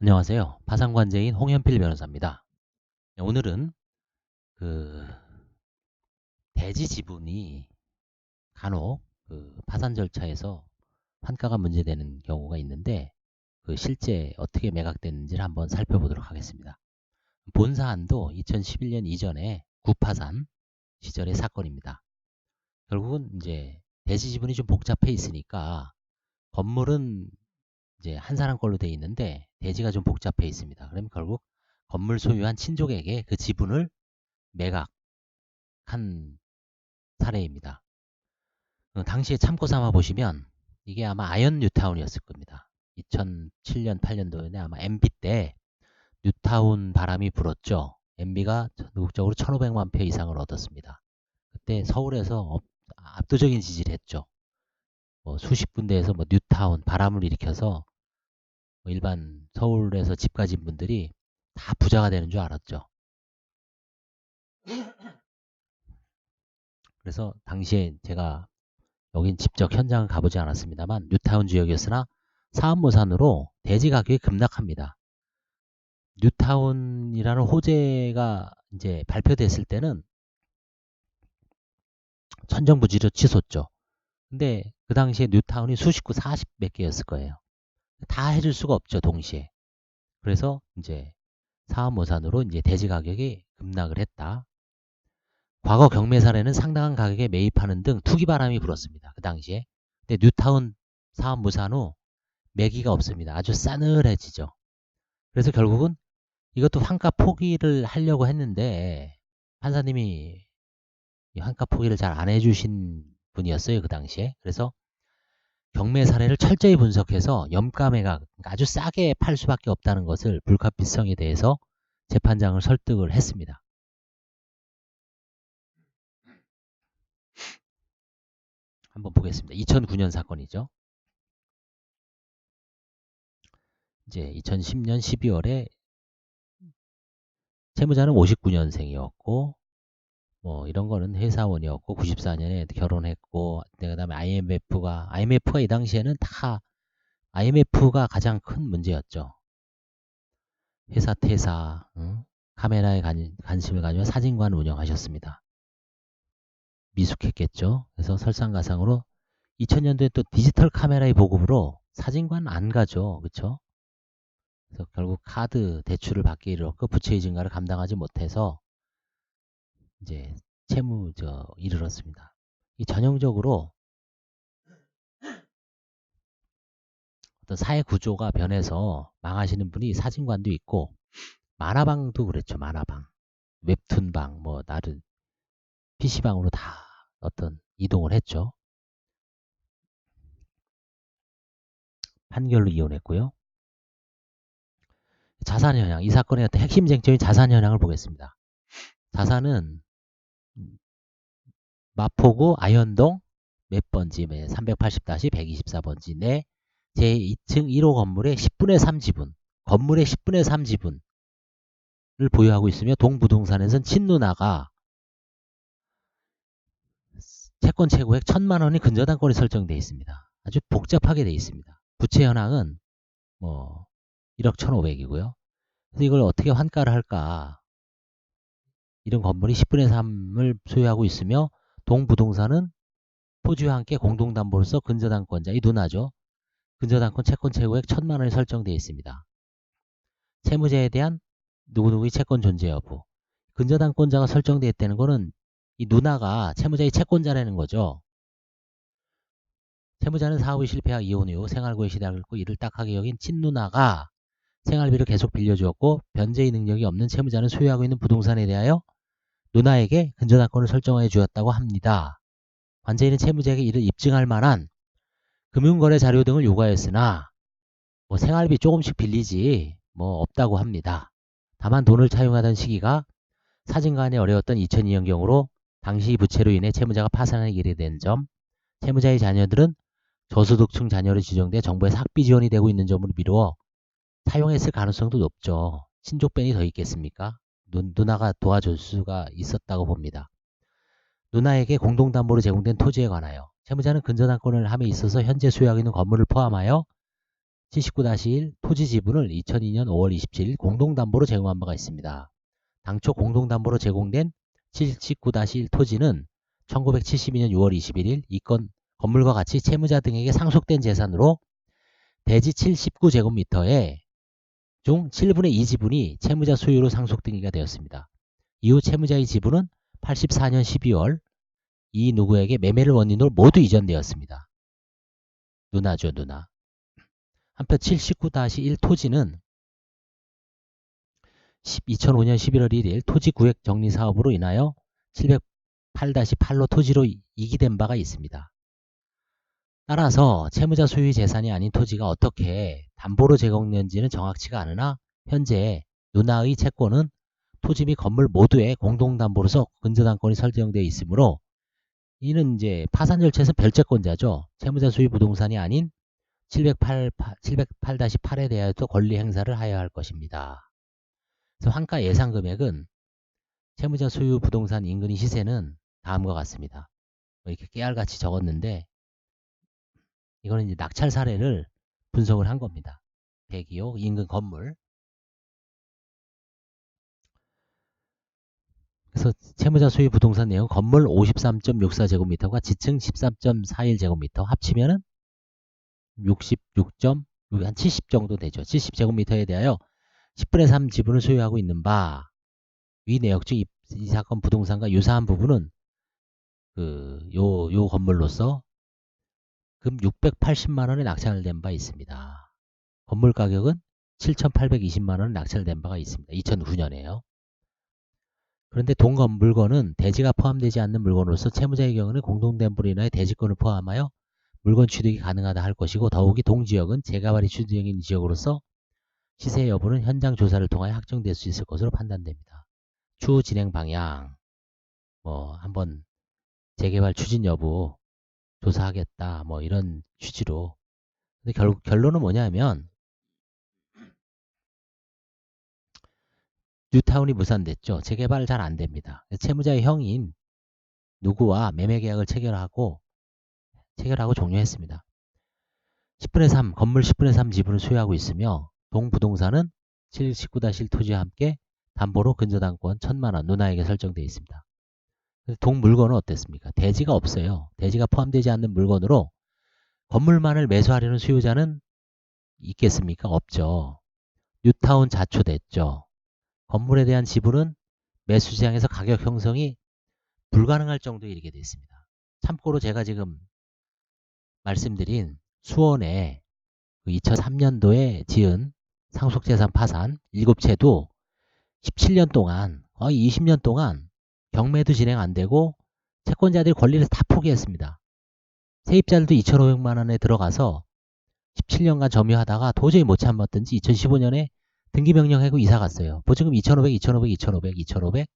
안녕하세요. 파산관제인 홍현필 변호사입니다. 네, 오늘은 그 대지 지분이 간혹 파산 절차에서 환가가 문제되는 경우가 있는데 실제 어떻게 매각됐는지를 한번 살펴보도록 하겠습니다. 본 사안도 2011년 이전에 구파산 시절의 사건입니다. 결국은 이제 대지 지분이 좀 복잡해 있으니까 건물은 이제 한 사람 걸로 돼 있는데 대지가 좀 복잡해 있습니다. 그러면 결국 건물 소유한 친족에게 그 지분을 매각한 사례입니다. 당시에 참고 삼아 보시면 이게 아마 아이언 뉴타운이었을 겁니다. 2007년, 8년도에 아마 MB 때 뉴타운 바람이 불었죠. MB가 전국적으로 1,500만 표 이상을 얻었습니다. 그때 서울에서 압도적인 지지를 했죠. 수십 군데에서 뉴타운 바람을 일으켜서 일반 서울에서 집 가진 분들이 다 부자가 되는 줄 알았죠. 그래서 당시에 제가 여긴 직접 현장을 가보지 않았습니다만 뉴타운 지역이었으나 사업모산으로 대지 가격이 급락합니다. 뉴타운이라는 호재가 이제 발표됐을 때는 천정부지로 치솟죠. 근데 그 당시에 뉴타운이 수십구 40 몇 개였을 거예요. 다 해줄 수가 없죠, 동시에. 그래서 이제 사업모산으로 이제 대지 가격이 급락을 했다. 과거 경매 사례는 상당한 가격에 매입하는 등 투기 바람이 불었습니다. 그 당시에. 근데 뉴타운 사업 무산 후 매기가 없습니다. 아주 싸늘해지죠. 그래서 결국은 이것도 환가 포기를 하려고 했는데 판사님이 이 환가 포기를 잘 안 해주신 분이었어요. 그 당시에. 그래서 경매 사례를 철저히 분석해서 염가 매각, 그러니까 아주 싸게 팔 수밖에 없다는 것을 불가피성에 대해서 재판장을 설득을 했습니다. 한번 보겠습니다. 2009년 사건이죠. 이제 2010년 12월에 채무자는 59년생이었고 뭐 이런 거는 회사원이었고 94년에 결혼했고 그다음에 IMF가 이 당시에는 다 IMF가 가장 큰 문제였죠. 회사 퇴사, 응? 카메라에 관심을 가지고 사진관을 운영하셨습니다. 미숙했겠죠. 그래서 설상가상으로 2000년도에 또 디지털 카메라의 보급으로 사진관 안 가죠. 그렇죠? 그래서 결국 카드 대출을 받기 이르렀고 부채의 증가를 감당하지 못해서 이제 이르렀습니다. 이 전형적으로 어떤 사회 구조가 변해서 망하시는 분이 사진관도 있고 만화방도 그랬죠. 만화방, 웹툰방, 뭐 나름 PC방으로 다 어떤 이동을 했죠. 판결로 이혼했고요. 자산 현황, 이 사건의 어떤 핵심 쟁점인 자산 현황을 보겠습니다. 자산은 마포구 아현동 몇 번지 380-124번지 내 제2층 1호 건물의 10분의 3 지분, 건물의 10분의 3 지분을 보유하고 있으며 동부동산에서는 친누나가 채권 최고액 1,000만 원이 근저당권이 설정되어 있습니다. 아주 복잡하게 되어 있습니다. 부채 현황은 뭐 1억 1,500이고요. 그래서 이걸 어떻게 환가를 할까? 이런 건물이 10분의 3을 소유하고 있으며 동부동산은 토지와 함께 공동담보로서 근저당권자, 이 누나죠. 근저당권 채권 최고액 1,000만 원이 설정되어 있습니다. 채무자에 대한 누구누구의 채권 존재 여부. 근저당권자가 설정되어 있다는 거는 이 누나가 채무자의 채권자라는 거죠. 채무자는 사업이 실패하 이혼 이후 생활고에 시달렸고 이를 딱하게 여긴 친누나가 생활비를 계속 빌려주었고 변제의 능력이 없는 채무자는 소유하고 있는 부동산에 대하여 누나에게 근저당권을 설정해 주었다고 합니다. 관제인은 채무자에게 이를 입증할 만한 금융거래 자료 등을 요구하였으나 뭐 생활비 조금씩 빌리지 뭐 없다고 합니다. 다만 돈을 차용하던 시기가 사진관이 어려웠던 2002년경으로 당시 부채로 인해 채무자가 파산하는 길이 된 점, 채무자의 자녀들은 저소득층 자녀로 지정돼 정부에서 학비 지원이 되고 있는 점으로 미루어 사용했을 가능성도 높죠. 친족변이 더 있겠습니까? 누나가 도와줄 수가 있었다고 봅니다. 누나에게 공동담보로 제공된 토지에 관하여 채무자는 근저당권을 함에 있어서 현재 소유하고 있는 건물을 포함하여 79-1 토지 지분을 2002년 5월 27일 공동담보로 제공한 바가 있습니다. 당초 공동담보로 제공된 79-1 토지는 1972년 6월 21일 이 건 건물과 같이 채무자 등에게 상속된 재산으로 대지 79제곱미터에 중 7분의 2 지분이 채무자 소유로 상속 등기가 되었습니다. 이후 채무자의 지분은 84년 12월 이 누구에게 매매를 원인으로 모두 이전되었습니다. 누나죠, 누나. 한편 79-1 토지는 2005년 11월 1일 토지구획 정리 사업으로 인하여 708-8로 토지로 이기된 바가 있습니다. 따라서 채무자 소유의 재산이 아닌 토지가 어떻게 담보로 제공된지는 정확치가 않으나 현재 누나의 채권은 토지 및 건물 모두의 공동담보로서 근저당권이 설정되어 있으므로 이는 이제 파산 절차에서 별채권자죠. 채무자 소유 부동산이 아닌 708-8에 대하여도 권리 행사를 하여야 할 것입니다. 그래서 환가 예상 금액은 채무자 소유 부동산 인근의 시세는 다음과 같습니다. 이렇게 깨알같이 적었는데 이거는 이제 낙찰 사례를 분석을 한 겁니다. 102호 인근 건물. 그래서 채무자 소유 부동산 내용 건물 53.64제곱미터가 지층 13.41제곱미터 합치면은 한 70 정도 되죠. 70제곱미터에 대하여 10분의 3 지분을 소유하고 있는 바 위 내역 중 이 사건 부동산과 유사한 부분은 요 건물로서 금 680만원에 낙찰된 바 있습니다. 건물 가격은 7,820만원에 낙찰된 바가 있습니다. 2009년에요. 그런데 물건은 대지가 포함되지 않는 물건으로서 채무자의 경우는 공동담보로 인하여 대지권을 포함하여 물건 취득이 가능하다 할 것이고 더욱이 동지역은 재개발이 추진적인 지역으로서 시세 여부는 현장 조사를 통하여 확정될 수 있을 것으로 판단됩니다. 추후 진행 방향 한번 재개발 추진 여부 조사하겠다 이런 취지로. 근데 결국 결론은 뭐냐면 뉴타운이 무산됐죠. 재개발 잘 안됩니다. 채무자의 형인 누구와 매매계약을 체결하고 종료했습니다. 10분의 3 건물 10분의 3 지분을 소유하고 있으며 동부동산은 79-1 토지와 함께 담보로 근저당권 1,000만원 누나에게 설정되어 있습니다. 동물건은 어땠습니까? 대지가 없어요. 대지가 포함되지 않는 물건으로 건물만을 매수하려는 수요자는 있겠습니까? 없죠. 뉴타운 자초됐죠. 건물에 대한 지분은 매수시장에서 가격 형성이 불가능할 정도에 이르게 되어 있습니다. 참고로 제가 지금 말씀드린 수원에 2003년도에 지은 상속재산 파산 7채도 17년 동안 거의 20년 동안 경매도 진행 안되고 채권자들이 권리를 다 포기했습니다. 세입자들도 2,500만원에 들어가서 17년간 점유하다가 도저히 못 참았던지 2015년에 등기명령 하고 이사갔어요. 보증금 2,500, 2,500, 2,500, 2,500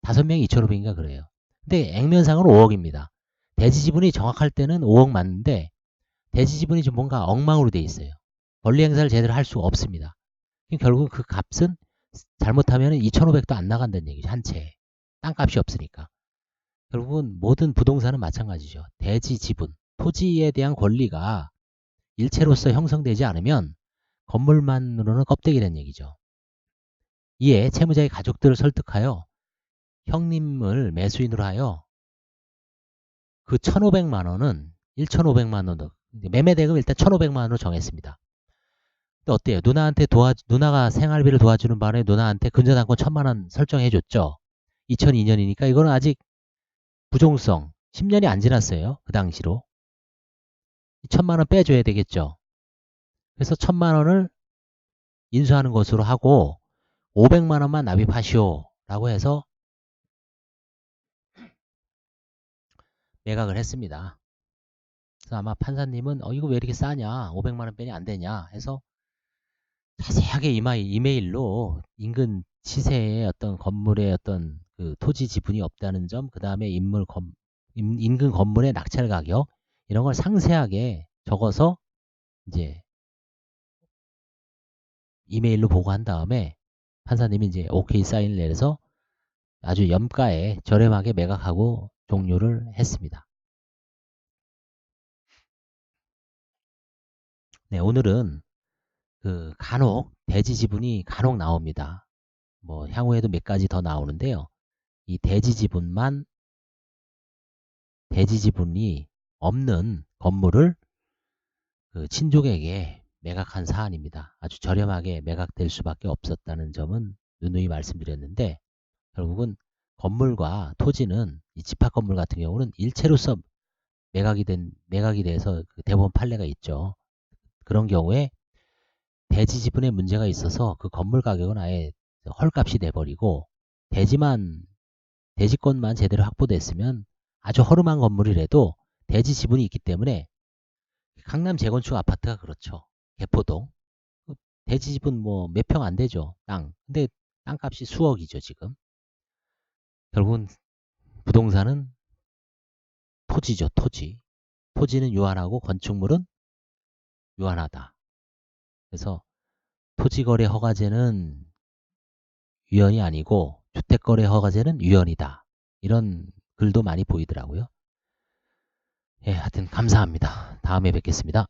5명이 2,500인가 그래요. 근데 액면상으로 5억입니다. 대지 지분이 정확할 때는 5억 맞는데 대지 지분이 좀 뭔가 엉망으로 돼 있어요. 권리 행사를 제대로 할 수가 없습니다. 결국 그 값은 잘못하면 2,500도 안 나간다는 얘기죠. 한 채. 땅값이 없으니까. 결국은 모든 부동산은 마찬가지죠. 대지 지분, 토지에 대한 권리가 일체로서 형성되지 않으면 건물만으로는 껍데기라는 얘기죠. 이에 채무자의 가족들을 설득하여 형님을 매수인으로 하여 그 1,500만원은 1,500만원 매매대금 일단 1,500만원으로 정했습니다. 근데 어때요? 누나가 생활비를 도와주는 바람에 누나한테 근저당권 1,000만원 설정해줬죠. 2002년이니까 이거는 아직 부종성 10년이 안 지났어요. 그 당시로. 1,000만원 빼줘야 되겠죠. 그래서 1,000만원을 인수하는 것으로 하고 500만원만 납입하시오 라고 해서 매각을 했습니다. 그래서 아마 판사님은 이거 왜 이렇게 싸냐 500만원 빼니 안 되냐 해서 자세하게 이메일로 인근 시세의 어떤 건물의 어떤 그 토지 지분이 없다는 점, 그 다음에 인근 건물의 낙찰 가격 이런 걸 상세하게 적어서 이제 이메일로 보고한 다음에 판사님이 이제 오케이 사인을 내려서 아주 염가에 저렴하게 매각하고 종료를 했습니다. 네, 오늘은 간혹 대지 지분이 간혹 나옵니다. 뭐 향후에도 몇 가지 더 나오는데요. 이 대지 지분이 없는 건물을 친족에게 매각한 사안입니다. 아주 저렴하게 매각될 수밖에 없었다는 점은 누누이 말씀드렸는데, 결국은 건물과 토지는 이 집합 건물 같은 경우는 일체로서 매각이 돼서 대법원 판례가 있죠. 그런 경우에 대지 지분에 문제가 있어서 그 건물 가격은 아예 헐값이 돼버리고, 대지권만 제대로 확보됐으면 아주 허름한 건물이라도 대지 지분이 있기 때문에, 강남 재건축 아파트가 그렇죠. 개포동. 대지 지분 뭐 몇 평 안 되죠. 땅. 근데 땅값이 수억이죠, 지금. 결국은 부동산은 토지죠, 토지. 토지는 유한하고 건축물은 유한하다. 그래서 토지거래 허가제는 유연이 아니고 주택거래 허가제는 유연이다. 이런 글도 많이 보이더라고요. 예, 하여튼 감사합니다. 다음에 뵙겠습니다.